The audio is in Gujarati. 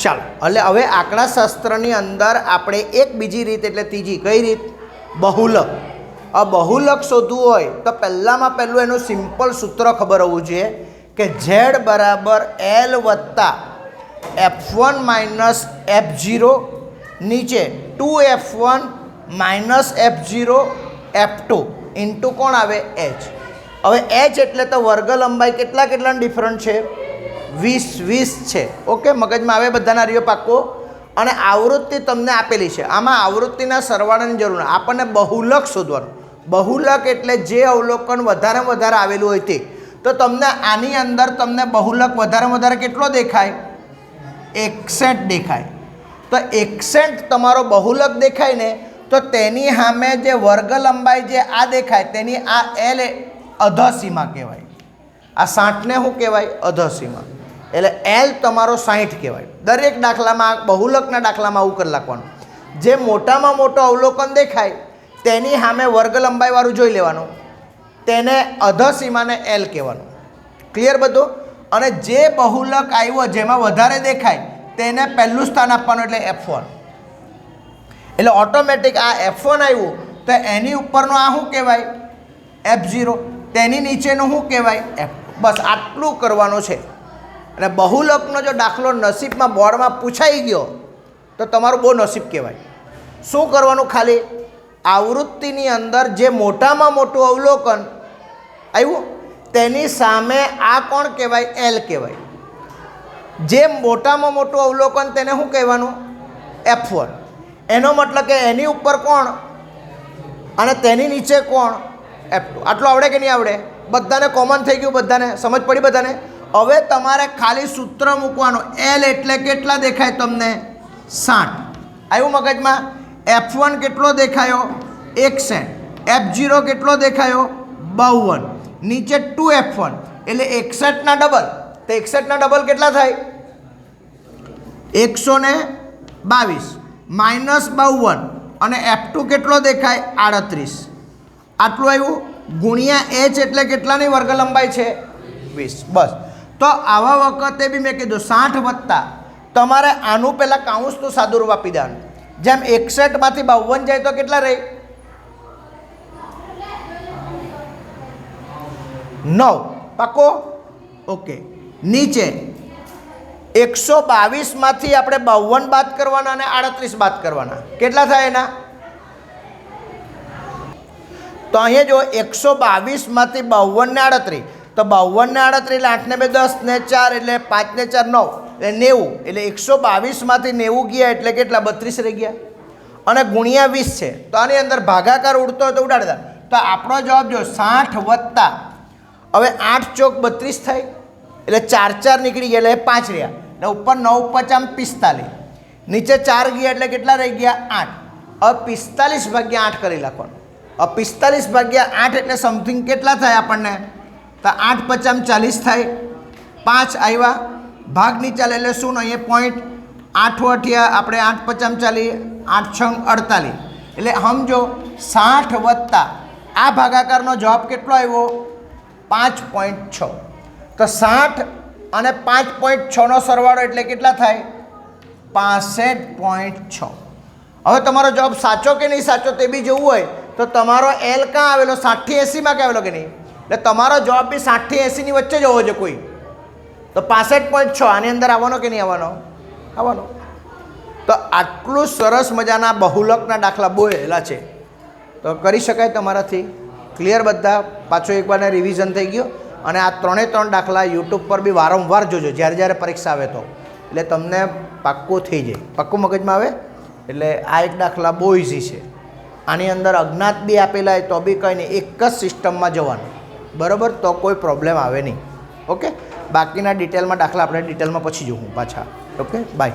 ચાલો એટલે હવે આંકડાશાસ્ત્રની અંદર આપણે એક બીજી રીત એટલે ત્રીજી કઈ રીત બહુલક. આ બહુલક શોધવું હોય તો પહેલામાં પહેલું એનું સિમ્પલ સૂત્ર ખબર હોવું જોઈએ કે ઝેડ બરાબર એલ વત્તા F1 માઇનસ F0 નીચે 2F1 minus F0 F2 into કોણ આવે H. હવે H એટલે તો વર્ગ લંબાઈ કેટલાનો ડિફરન્ટ છે 20 છે. ઓકે, મગજમાં આવે બધાના રીયો પાક્કો. અને આવૃત્તિ તમને આપેલી છે, આમાં આવૃત્તિના સરવાળાની જરૂર નથી, આપણને બહુલક શોધવાનું. બહુલક એટલે જે અવલોકન વધારેમાં વધારે આવેલું હોય તે. તો તમને આની અંદર તમને બહુલક વધારેમાં વધારે કેટલો દેખાય 61 દેખાય. તો 61 તમારો બહુલક દેખાય ને તો તેની સામે જે વર્ગ લંબાઈ જે આ દેખાય તેની આ એલ અધસીમા કહેવાય. આ 60ને શું કહેવાય અધસીમા. એટલે એલ તમારો 60 કહેવાય. દરેક દાખલામાં બહુલકના દાખલામાં આવું કરી નાખવાનું. જે મોટામાં મોટો અવલોકન દેખાય તેની સામે વર્ગ લંબાઈવાળું જોઈ લેવાનું, તેને અધસીમાને એલ કહેવાનું. ક્લિયર બધું. અને જે બહુલક આવ્યો જેમાં વધારે દેખાય તેને પહેલું સ્થાન આપવાનું એટલે F1. એટલે ઓટોમેટિક આ F1 આવ્યું તો એની ઉપરનો આ શું કહેવાય F0, તેની નીચેનું શું કહેવાય F2. બસ આટલું કરવાનું છે. અને બહુલકનો જો દાખલો નસીબમાં બોર્ડમાં પૂછાઈ ગયો તો તમારું બહુ નસીબ કહેવાય. શું કરવાનું, ખાલી આવૃત્તિની અંદર જે મોટામાં મોટું અવલોકન આવ્યું તેની સામે આ કોણ કહેવાય એલ કહેવાય. જે મોટામાં મોટું અવલોકન તેને શું કહેવાનું F1. એનો મતલબ કે એની ઉપર કોણ અને તેની નીચે કોણ F2. આટલું આવડે કે નહીં આવડે? બધાને કોમન થઈ ગયું? બધાને સમજ પડી? બધાને. હવે તમારે ખાલી સૂત્ર મૂકવાનું. એલ એટલે કેટલા દેખાય તમને 60 આવ્યું મગજમાં. F1 કેટલો દેખાયો 61, F0 કેટલો દેખાયો 52, નીચે 2F1 એટલે 61ના ડબલ. તો 61ના ડબલ કેટલા થાય 122 માઇનસ 52 અને F2 કેટલો દેખાય 38. આટલું આવ્યું. ગુણ્યા H એટલે કેટલાની વર્ગ લંબાઈ છે 20. બસ. તો આવા વખતે બી મેં કીધું 60 વત્તા તમારે આનું પહેલાં કાઉન્સ તો સાદુરૂપ આપી દેવાનું. જેમ 61માંથી 52 જાય તો કેટલા રહે 9. પાકો? ઓકે. નીચે 122માંથી આપણે 52 બાદ કરવાના અને 38 બાદ કરવાના. કેટલા થાય એના? તો અહીંયા જો 122માંથી 52 ને 38, તો 52 ને 38 એટલે 8 ને 2 10 ને 4 એટલે 5 ને 4 9 એટલે 90. એટલે 122માંથી 90 ગયા એટલે કેટલા 32 રહી ગયા. અને ગુણ્યા 20 છે તો આની અંદર ભાગાકાર ઉડતો હોય તો ઉડાડી દે. તો આપણો જવાબ જો 60 વત્તા હવે 8 ચોક 32 થાય એટલે 4 4 નીકળી ગયા એટલે 5 રહ્યા. એટલે ઉપર 9 50 45, નીચે 4 ગયા એટલે કેટલા રહી ગયા 8. હવે 45 ભાગ્યા 8 કરી નાખવાનું. હવે 45 ભાગ્યા 8 એટલે સમથિંગ કેટલા થાય આપણને? તો 8 50 40 થાય. 5 આવ્યા, ભાગ નીચે એટલે શું અહીંયા પોઈન્ટ 8 અઠિયા આપણે 8 50 40, 8 6 48. એટલે સમજો 60 વત્તા આ ભાગાકારનો જવાબ કેટલો આવ્યો 5.6. તો 60 અને 5.6નો સરવાળો એટલે કેટલા થાય 65.6. હવે તમારો જવાબ સાચો કે નહીં સાચો તે બી જોવું હોય તો તમારો એલ ક્યાં આવેલો 60 80માં કે આવેલો કે નહીં? એટલે તમારો જવાબ બી 60 80ની વચ્ચે જ હોવો જોઈએ કોઈ. તો 65.6 આની અંદર આવવાનો કે નહીં આવવાનો? આવવાનો. તો આટલું સરસ મજાના બહુલકના દાખલા બોલેલા છે તો કરી શકાય તમારાથી. ક્લિયર બધા? પાછો એકવાર રિવિઝન થઈ ગયો. અને આ 3 દાખલા યુટ્યુબ પર બી વારંવાર જોજો જ્યારે જ્યારે પરીક્ષા આવે તો, એટલે તમને પાક્કું થઈ જાય. પાક્કું મગજમાં આવે. એટલે આ એક દાખલા બહુ ઇઝી છે. આની અંદર અજ્ઞાત બી આપેલા હોય તો બી કંઈ નહીં, એક જ સિસ્ટમમાં જવાનું બરાબર, તો કોઈ પ્રોબ્લેમ આવે નહીં. ઓકે. બાકીના ડિટેલમાં દાખલા આપણે ડિટેલમાં પછી જોઉં પાછા. Okay, by.